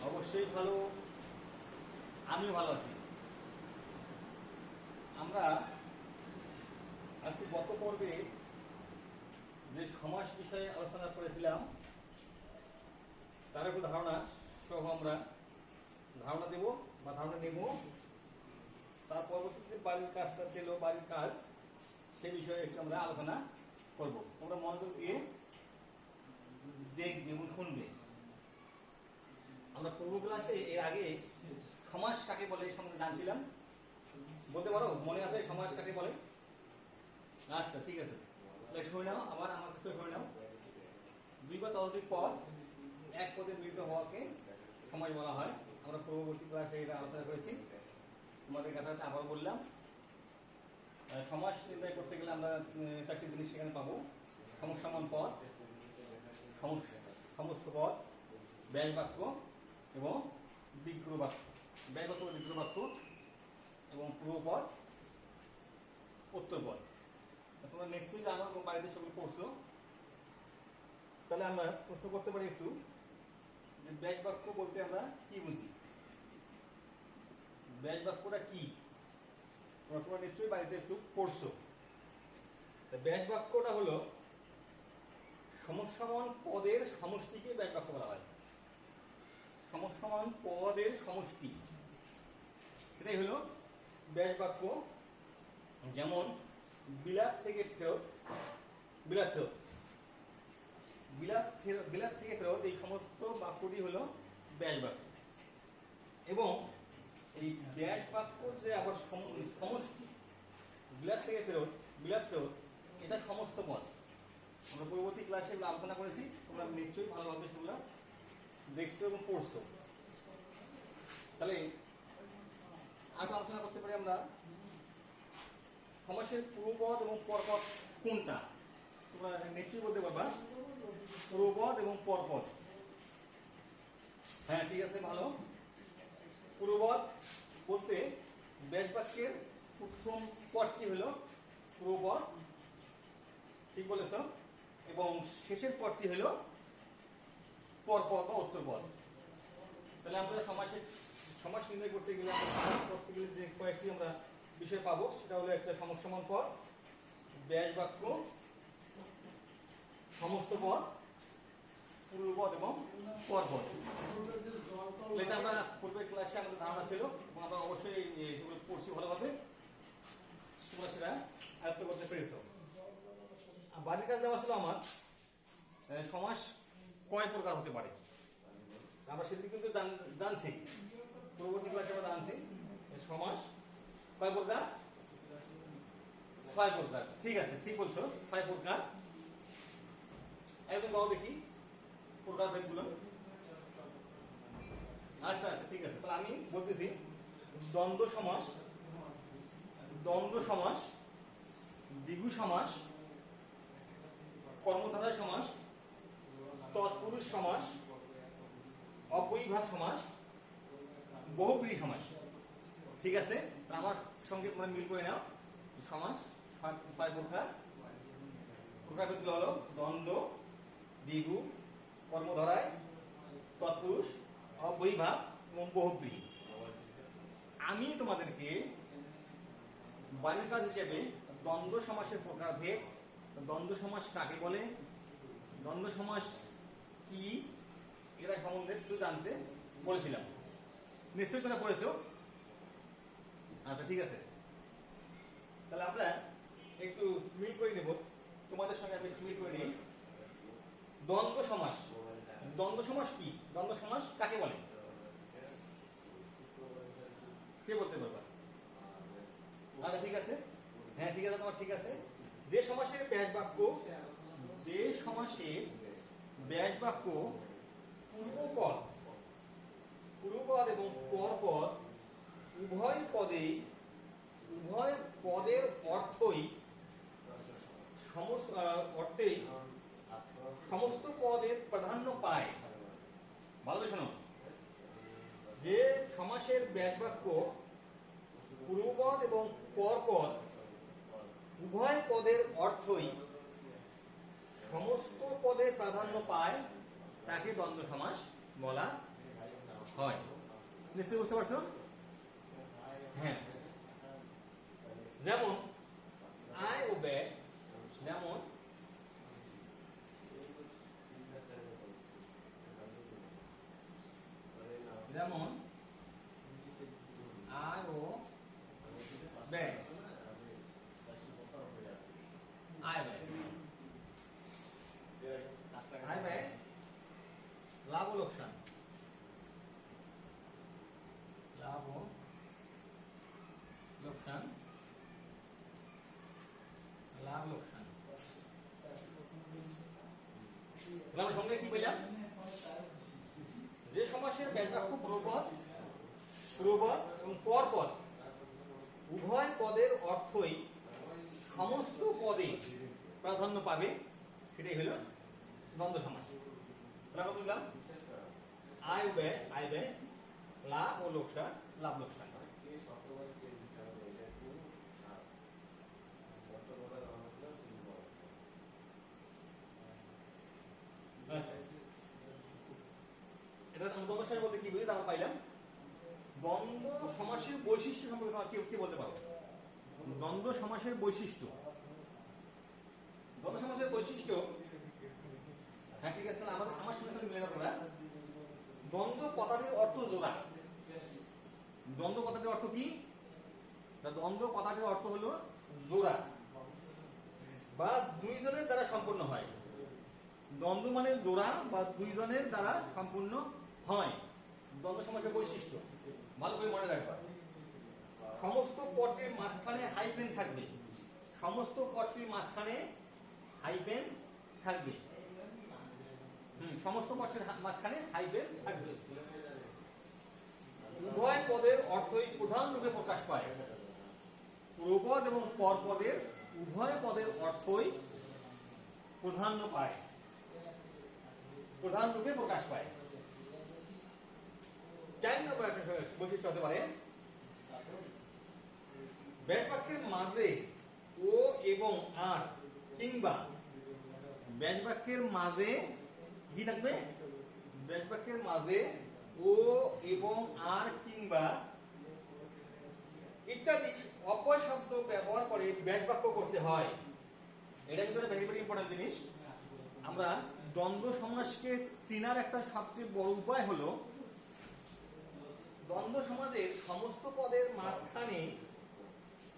অবশ্যই ভালো, আমিও ভালো আছি। আমরা আজকে গত পর্বে যে সমাস বিষয়ে আলোচনা করেছিলাম তার উপর ধারণা সহ আমরা ধারণা দেব বা ধারণা নেব। তার পরবর্তীতে বাড়ির কাজটা ছিল, বাড়ির কাজ সে বিষয়ে একটু আমরা আলোচনা করব। তোমরা মনোযোগ দিয়ে দেখবে এবং শুনবে। আমরা পূর্ব ক্লাসে এর আগে সমাস কাকে বলে এই সম্বন্ধে জানছিলাম। বলতে পারো, মনে আছে সমাস কাকে বলে? আচ্ছা, ঠিক আছে, শুনে নাও, আবার আমার কাছে শুনে নাও। দুই বা ততোধিক পদ এক পদে মিলিত হওয়াকে সমাস বলা হয়। আমরা পূর্ববর্তী ক্লাসে এটা আলোচনা করেছি, তোমাদের কথা আবার বললাম। সমাস নির্ণয় করতে গেলে আমরা চারটি জিনিস সেখানে পাবো: সমসমান পদ, সমস্ত পদ, ব্যয় বাক্য এবং বিগ্রহ বাক্য। ব্যয় বাক্য, বিগ্রহ বাক্য এবং পূর্বপদ, উত্তরপদ। তোমরা নিশ্চয়ই জানো এবং বাড়িতে সেগুলো পড়ছো। তাহলে আমরা প্রশ্ন করতে পারি একটু, যে ব্যাস বাক্য বলতে আমরা কি বুঝি? ব্যাস বাক্যটা কি? তোমরা নিশ্চয়ই বাড়িতে একটু পড়ছো। ব্যাস বাক্যটা হলো সমসমান পদের সমষ্টিকে ব্যাস বাক্য বলা হয়। সমসমান পদের সমষ্টি, এটাই হলো ব্যাস বাক্য। যেমন বিলাত থেকে ফেরত, বিলাত ফেরত, বিলাত থেকে ফেরত, এই সমস্ত বাক্যটি হলো ব্যাস বাক্য। এবং এই ব্যাস বাক্য যে আবার সমষ্টি, বিলাত থেকে ফেরত, বিলাত ফেরত, এটা সমস্ত পদ। আমরা পরবর্তী ক্লাসে আলোচনা করেছি, তোমরা নিশ্চয়ই ভালোভাবে সেগুলো দেখছো এবং পড়ছো। তাহলে আর আলোচনা করতে পারি আমরা সমাসের পূর্বপদ এবং পরপদ কোনটা? তোমরা নিশ্চয়ই বলতে পারবা পূর্বপদ এবং পরপদ। হ্যাঁ, ঠিক আছে, ভালো। পূর্বপদ বলতে ব্যাস বাক্যের প্রথম পদটি হলো পূর্বপদ, ঠিক বলেছ, এবং শেষের পদটি হলো পরপদ বা উত্তরপদ। তাহলে আমরা সমাস নির্ণয় করতে গেলে যে কয়েকটি আমরা বিষয় পাবো, সেটা হলো একটা সমসমান পদ, ব্যাস বাক্য, সমস্ত পদ, পূর্বপদ এবং পরপদ। এটা আমরা পূর্বের ক্লাসে আমাদের ধারণা ছিল এবং আমরা অবশ্যই সেগুলো পড়ছি ভালোভাবে। তোমরা সেটা আয়ত্ত করতে পেরেছ। বাড়ির কাজ দেওয়া ছিল আমার, সমাস কয় প্রকার হতে পারে। আমরা সেদিন কিন্তু জানছি, পূর্ববর্তী ক্লাসে আমরা জানছি সমাস কয় প্রকার? 6 প্রকার। ঠিক আছে, ঠিক বলছো, 6 প্রকার। একদম বাবু দেখি প্রকার ভেদগুলো। আচ্ছা আচ্ছা, ঠিক আছে, তাহলে আমি বলতেছি দ্বন্দ্ব সমাস, দ্বন্দ্ব সমাস, দ্বিগু সমাস, কর্মধারয় সমাস, তৎপুরুষ সমাস, অব্যয়ীভাব সমাস, বহুব্রীহি সমাস। ঠিক আছে, আমার সঙ্গে তোমরা মিল করে নাও। সমাস 6 প্রকার। প্রকারভেদগুলো হলো দ্বন্দ্ব, দ্বিগু, কর্মধারয়, তৎপুরুষ, অব্যয়ীভাব এবং বহুব্রীহি। আমি তোমাদেরকে বাড়ির কাজ হিসেবে দ্বন্দ্ব সমাসের প্রকারভেদ, দ্বন্দ্ব সমাস কাকে বলে, দ্বন্দ্ব সমাস কি, এটা সম্বন্ধে একটু জানতে বলেছিলাম। নিশ্চয়ই তোমরা পড়েছো। আচ্ছা, ঠিক আছে, তাহলে আমরা একটু মিল করে নেব, তোমাদের সঙ্গে আমি একটু মিল করে নিই। দ্বন্দ্ব সমাস, দ্বন্দ্ব সমাস কি, দ্বন্দ্ব সমাস কাকে বলে? কে বলতে পারবা? আচ্ছা, ঠিক আছে, হ্যাঁ, ঠিক আছে, তোমার ঠিক আছে। যে সমাসের ব্যাস বাক্য, যে সমাসের ব্যাস বাক্য পূর্বপদ, পূর্বপদ এবং পরপদ উভয় পদের অর্থই সমস্ত পদের প্রাধান্য পায়। ভালো করে শোনো, যে সমাসের ব্যাস বাক্য পূর্বপদ এবং পরপদ উভয় পদের অর্থই সমস্ত পদের প্রাধান্য পায়, তাকে দ্বন্দ্ব সমাস বলা হয়। নিশ্চয়ই বুঝতে পারছো? হ্যাঁ, যেমন আই ওবে, যেমন যেমন আই ও বে, আই বে, আই বে লাভ ও লোকসান, লাভ ও লোকসান, লাভ লোকসান। আমরা সঙ্গে কি পেলাম? যে সমাসের ব্যাপক পূর্বপদ, পূর্বপদ এবং পরপদ উভয় পদের অর্থই সমস্ত পদে প্রাধান্য পাবে, সেটাই হলো দ্বন্দ্ব সমাস। তাহলে আমরা বুঝলাম আয় ব্যয়, লাভ ও লোকসান, লাভ লোকসান। এটা দ্বন্দ্ব সমাস বলতে কি বুঝি আমরা পাইলাম। দ্বন্দ্ব সমাসের বৈশিষ্ট্য সম্পর্কে তোমরা কি বলতে পারো? দ্বন্দ্ব সমাসের বৈশিষ্ট্য, দ্বন্দ্ব সমাসের বৈশিষ্ট্য, হ্যাঁ ঠিক আছে, আমার সঙ্গে তুমি মেনে তোমরা। দ্বন্দ্ব কথাটির অর্থ জোড়া। দ্বন্দ্ব কথাটির অর্থ কি? দ্বন্দ্ব কথাটির অর্থ হলো জোড়া বা দুইজনের দ্বারা সম্পূর্ণ হয়। দ্বন্দ্ব মানে জোড়া বা দুইজনের দ্বারা সম্পূর্ণ হয়, দ্বন্দ্ব সমাসের বৈশিষ্ট্য। ভালো করে মনে রাখবা। সমস্ত পদটির মাঝখানে হাইফেন থাকবে, সমস্ত পদটির মাঝখানে হাইফেন থাকবে। সমস্ত পদটির মাঝখানে হাইফেন থাকবে। উভয় পদের অর্থই প্রধান রূপে প্রকাশ পায়। পূর্বপদ এবং পরপদের উভয় পদের অর্থই প্রাধান্য পায়, প্রধান রূপে প্রকাশ পায়। 4 নম্বর একটা বৈশিষ্ট্য হতে পারে ব্যাস বাক্যের মাঝে ও এবং আর কিংবা ব্যাস বাক্যের মাঝে কি থাকবে? ব্যাস বাক্যের মাঝে ও এবং আর কিংবা ইত্যাদি অপর শব্দ ব্যবহার করে ব্যাস বাক্য করতে হয়। এটা কিন্তু ভেরি ভেরি ইম্পর্টেন্ট জিনিস। আমরা দ্বন্দ্ব সমাসকে চেনার একটা সবচেয়ে বড় উপায় হলো দ্বন্দ্ব সমাজের সমস্ত পদের মাঝখানে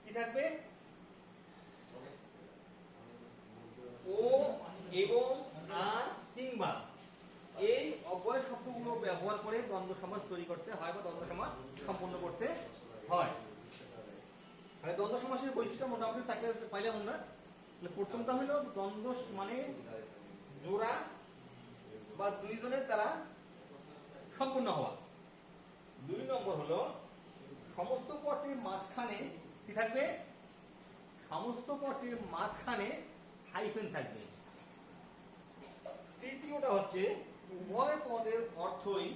কি থাকবে? ও এবং আর কিংবা এই অব্যয় শব্দগুলো ব্যবহার করে দ্বন্দ্ব সমাস তৈরি করতে হয় বা দ্বন্দ্ব সমাস সম্পূর্ণ করতে হয়। দ্বন্দ্ব সমাসের বৈশিষ্ট্য মোটামুটি 4টে পাইলাম আমরা। প্রথমটা হলো দ্বন্দ্ব মানে জোড়া বা দুইজনের দ্বারা সম্পূর্ণ হওয়া। 2 নম্বর হলো সমস্ত পদটির মাঝখানে কি থাকবে? সমস্ত পদটির মাঝখানে হাইফেন থাকবে। তৃতীয়টা হচ্ছে উভয় পদের অর্থই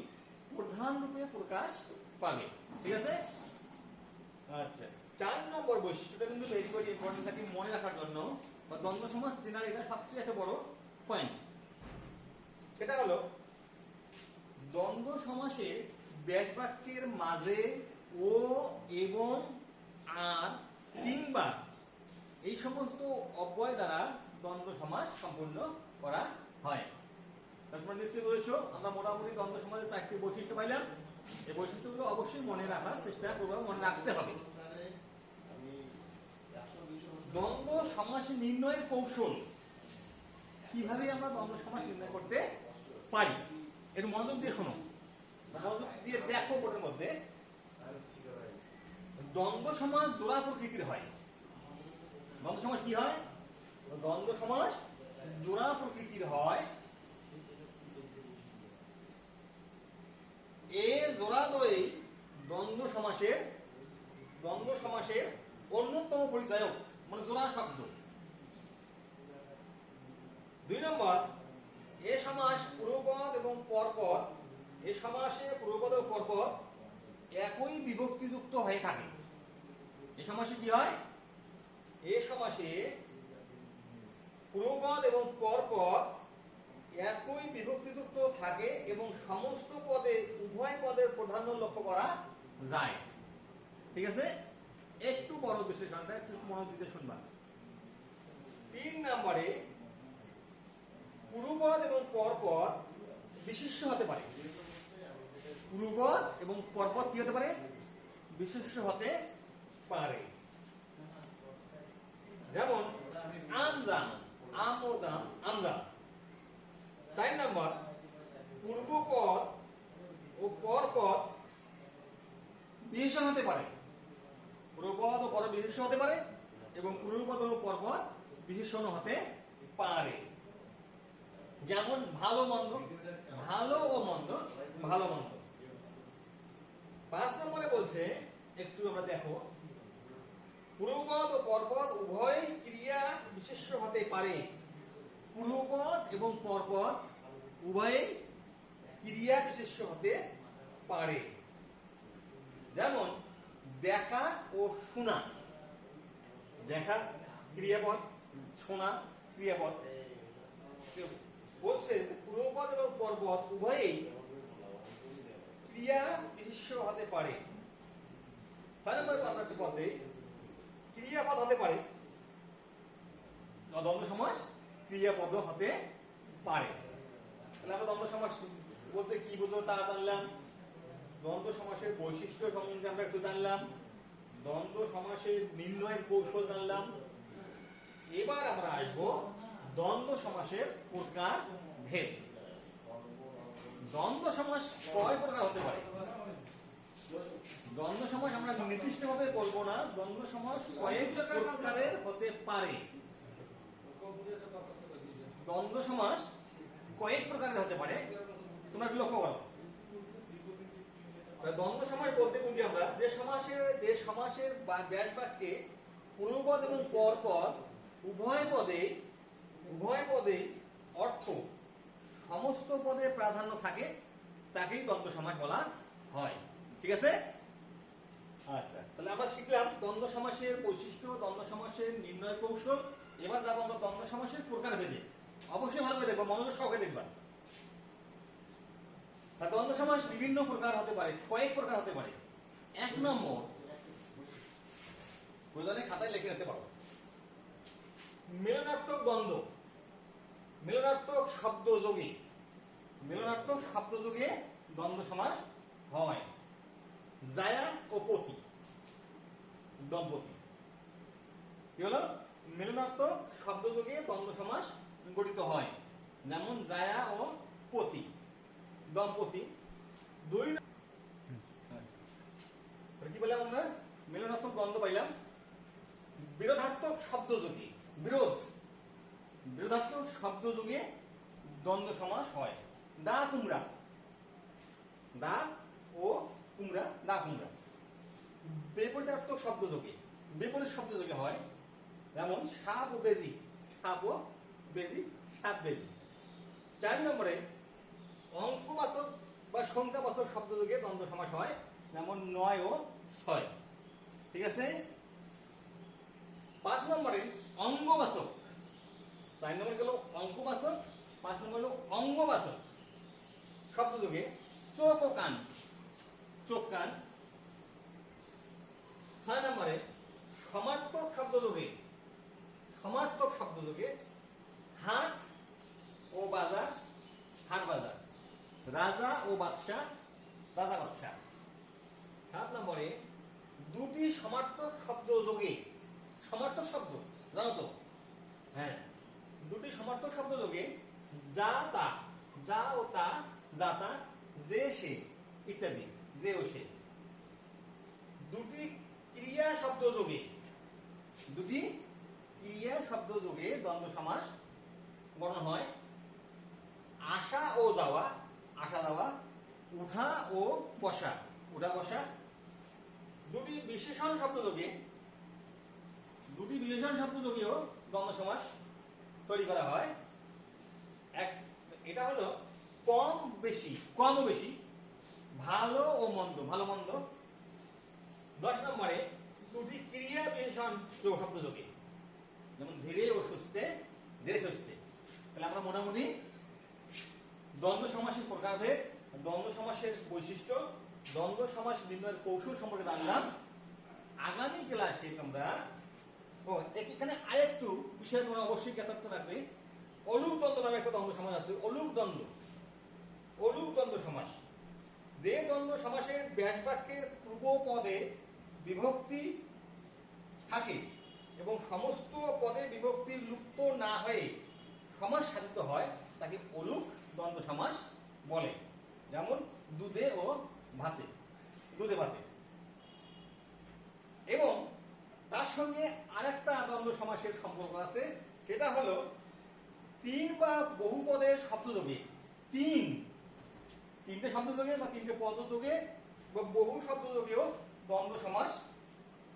প্রধান রূপে প্রকাশ পাবে। ঠিক আছে? আচ্ছা, 4 নম্বর বৈশিষ্ট্যটা কিন্তু ভেরি ভেরি ইম্পর্টেন্ট থাকে মনে রাখার জন্য, বা দ্বন্দ্ব সমাস চেনার এটা সবচেয়ে একটা বড় পয়েন্ট। সেটা হলো দ্বন্দ্ব সমাসে ব্যাস বাক্যের মাঝে ও এবং আর কিংবা এই সমস্ত অব্যয় দ্বারা দ্বন্দ্ব সমাস সম্পূর্ণ করা হয়। তোমরা নিশ্চয়ই বুঝেছো আমরা মোটামুটি দ্বন্দ্ব সমাজের 4টি বৈশিষ্ট্য পাইলাম। এই বৈশিষ্ট্যগুলো অবশ্যই মনে রাখার চেষ্টা করবো, মনে রাখতে হবে। দ্বন্দ্ব সমাস নির্ণয়ের কৌশল, কিভাবে আমরা দ্বন্দ্ব সমাস নির্ণয় করতে পারি, একটু মনোযোগ দিয়ে শোনো, মনোযোগ দিয়ে দেখো বোর্ডের মধ্যে। দ্বন্দ্ব সমাস জোড়া প্রকৃতির হয়। দ্বন্দ্ব সমাস কি হয়? দ্বন্দ্ব সমাস জোড়া প্রকৃতির হয়। এর জোড়াদ্বয় দ্বন্দ্ব সমাসের অন্যতম পরিচয়ক, মানে জোড়া শব্দ। 2 নম্বর, এ সমাস পূর্বপদ এবং পরপদ, এ সমাসে পূর্বপদ ও পরপদ একই বিভক্তিযুক্ত হয়ে থাকে। এ সমাসে কি হয়? এ সমাসে পূর্বপদ এবং পরপদ একই বিভক্তিযুক্ত থাকে এবং সমস্ত পদে উভয় পদের প্রাধান্য লক্ষ্য করা যায়। ঠিক আছে, একটু বড় বিশ্লেষণটা একটু মনোযোগ দিতে শুনবা। 3 নম্বরে পূর্বপদ এবং পরপদ বিশেষ্য হতে পারে। পূর্বপদ এবং পরপদ কি হতে পারে? বিশেষ্য হতে পারে। যেমন আমজাম, আমজাম, আমজাম। 4 নম্বর পূর্বপদ ও পরপদ বিশেষণ হতে পারে। পূর্বপদ ও পরপদ বিশেষ্য হতে পারে এবং পূর্বপদ ও পরপদ বিশেষণ হতে পারে। যেমন ভালো মন্দ, ভালো ও মন্দ, ভালো মন্দ। 5 নম্বরে বলছে, একটু আমরা দেখো, পূর্বপদ ও পরপদ উভয় ক্রিয়া বিশেষ্য হতে পারে। পূর্বপদ এবং পরপদ উভয় ক্রিয়া বিশেষ্য হতে পারে। যেমন দেখা ও শোনা, দেখা ক্রিয়াপদ, শোনা ক্রিয়াপদ। বলছে পূর্বপদ এবং পরপদ উভয়ই ক্রিয়া বিশেষ্য হতে পারে। 6 নম্বরে আমরা একটা পদে ক্রিয়াপদ হতে পারে, দ্বন্দ্ব সমাস ক্রিয়াপদ হতে পারে। তাহলে আমরা দ্বন্দ্ব সমাস বলতে কি বুঝো তা জানলাম। দ্বন্দ্ব সমাসের বৈশিষ্ট্য সম্বন্ধে আমরা একটু জানলাম। দ্বন্দ্ব সমাসের নির্ণয়ের কৌশল জানলাম। এবার আমরা আসবো দ্বন্দ্ব সমাসের প্রকার ভেদ। দ্বন্দ্ব সমাস কয় প্রকার হতে পারে? দ্বন্দ্ব সমাস আমরা নির্দিষ্টভাবে বলবো না, দ্বন্দ্ব সমাস কয়েক প্রকারের হতে পারে। দ্বন্দ্ব সমাস কয়েক প্রকারের হতে পারে, তোমরা লক্ষ্য করো। দ্বন্দ্ব সমাস বলতে বুঝি আমরা যে সমাসের ব্যাস বাক্যে পূর্বপদ এবং পরপদ উভয় পদে অর্থ সমস্ত পদে প্রাধান্য থাকে, তাকেই দ্বন্দ্ব সমাস বলা হয়। ঠিক আছে, আচ্ছা, তাহলে আমরা শিখলাম দ্বন্দ্ব সমাসের বৈশিষ্ট্য, দ্বন্দ্ব সমাসের নির্ণয় কৌশল। এবার যাবো আমরা দ্বন্দ্ব সমাসের প্রকার ভেদে। অবশ্যই ভালো করে দেখবো, মনোযোগ সহকারে দেখবা। দ্বন্দ্ব সমাস বিভিন্ন প্রকার হতে পারে, কয়েক প্রকার হতে পারে। 1 নম্বর, প্রয়োজনে খাতায় লিখে নিতে পারো, মিলনার্থক দ্বন্দ্ব। মিলনার্থক শব্দযোগে, মিলনার্থক শব্দযোগে দ্বন্দ্ব সমাস হয়। জায়া ও পতি, দম্পতি। কি হলো? মিলনার্থক শব্দযোগে দ্বন্দ্ব সমাস গঠিত হয়। যেমন জায়া ও পতি, দম্পতি। 2 কি বললাম আমরা? মিলনার্থক দ্বন্দ্ব পাইলাম। বিরোধার্থক শব্দযোগে, বিরোধার্থক শব্দযোগে দ্বন্দ্ব সমাস হয়। দা কুমড়া, দা ও কুমড়া, দা কুমড়া। বিপরীতার্থক শব্দযোগে, বিপরীত শব্দযোগে হয়। যেমন সাপ ও বেজি, সাপ ও বেজি, সাপ বেজি। 4 নম্বরে অঙ্কবাচক বা সংখ্যাবাচক শব্দযোগে দ্বন্দ্ব সমাস হয়। যেমন 9 ও 6। ঠিক আছে। 5 নম্বরে অঙ্গবাচক। 4 নম্বর গেল অঙ্কবাচক, 5 নম্বর হলো অঙ্গবাচক শব্দযোগে চোখ ও কান, চোখ কান। 6 নম্বরে সমার্থক শব্দযোগে, সমার্থক শব্দযোগে হাট ও বাজার, হাট বাজার। রাজা ও বাদশাহ, রাজা বাদশাহ। 7 নম্বরে দুটি সমার্থক শব্দযোগে, সমার্থক শব্দ জানো তো? হ্যাঁ, দুটি সমার্থক শব্দযোগে যা তা, যা ও তা, যা তা, যে সে ইত্যাদি, যে ও সে। দুটি ক্রিয়া শব্দযোগে, দুটি ক্রিয়া শব্দযোগে দ্বন্দ্ব সমাস গঠন হয়। আসা ও যাওয়া, আসা যাওয়া। উঠা ও বসা, উঠা বসা। দুটি বিশেষণ শব্দযোগে, দুটি বিশেষণ শব্দযোগেও দ্বন্দ্ব সমাস তৈরি করা হয়। এটা হলো কম বেশি, কম ও বেশি, ভালো ও মন্দ, ভালো মন্দ। 10 নম্বরে দুটি ক্রিয়া বিশেষণ শব্দযোগে, যেমন ধীরে ও সুস্থে, ধীরে সুস্থে। তাহলে আমরা মোটামুটি দ্বন্দ্ব সমাসের প্রকারভেদ, দ্বন্দ্ব সমাসের বৈশিষ্ট্য, দ্বন্দ্ব সমাস নির্ণয়ের কৌশল সম্পর্কে জানলাম। আগামী ক্লাসে তোমরা এখানে আরেকটু বিষয় তোমরা অবশ্যই জ্ঞাতত্ব রাখবে। অলুক দ্বন্দ্ব নামে একটা দ্বন্দ্ব সমাস আছে। অলুক দ্বন্দ্ব সমাস, যে দ্বন্দ্ব সমাসের ব্যাস বাক্যের পূর্ব পদে বিভক্তি থাকে এবং সমস্ত পদে বিভক্তি লুপ্ত না হয়ে সমাস সাধিত হয়, তাকে অলুক দ্বন্দ্ব সমাস বলে। যেমন দুধে ও ভাতে, দুধে ভাতে। এবং তার সঙ্গে আরেকটা দ্বন্দ্ব সমাসের সম্পর্ক আছে, সেটা হলো তিন বা বহু পদের শব্দযোগে, তিনটে শব্দযোগে বা তিনটে পদযোগে বা বহু শব্দযোগেও দ্বন্দ্ব সমাস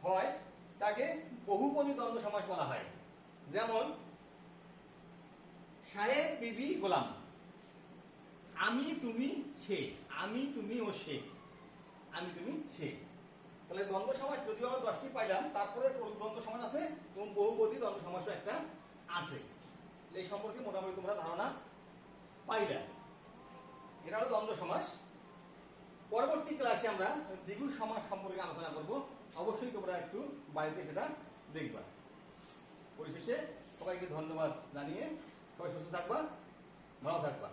হয়, তাকে বহুপদী দ্বন্দ্ব সমাস বলা হয়। যেমন সাহেব বিবি গোলাম, আমি তুমি সে, আমি তুমি ও সে, আমি তুমি সে। তাহলে দ্বন্দ্ব সমাস যদিও আমরা 10টি পাইলাম, তারপরে দ্বন্দ্ব সমাস আছে এবং বহুপদী দ্বন্দ্ব সমাসও একটা আছে। এই সম্পর্কে মোটামুটি তোমরা ধারণা পাইলে। এটা হলো দ্বন্দ্ব সমাস। পরবর্তী ক্লাসে আমরা দ্বিগু সমাস সম্পর্কে আলোচনা করব। অবশ্যই তোমরা একটু বাড়িতে সেটা দেখবা। পরিশেষে সবাইকে ধন্যবাদ জানিয়ে সবাই সুস্থ থাকবা, ভালো থাকবা।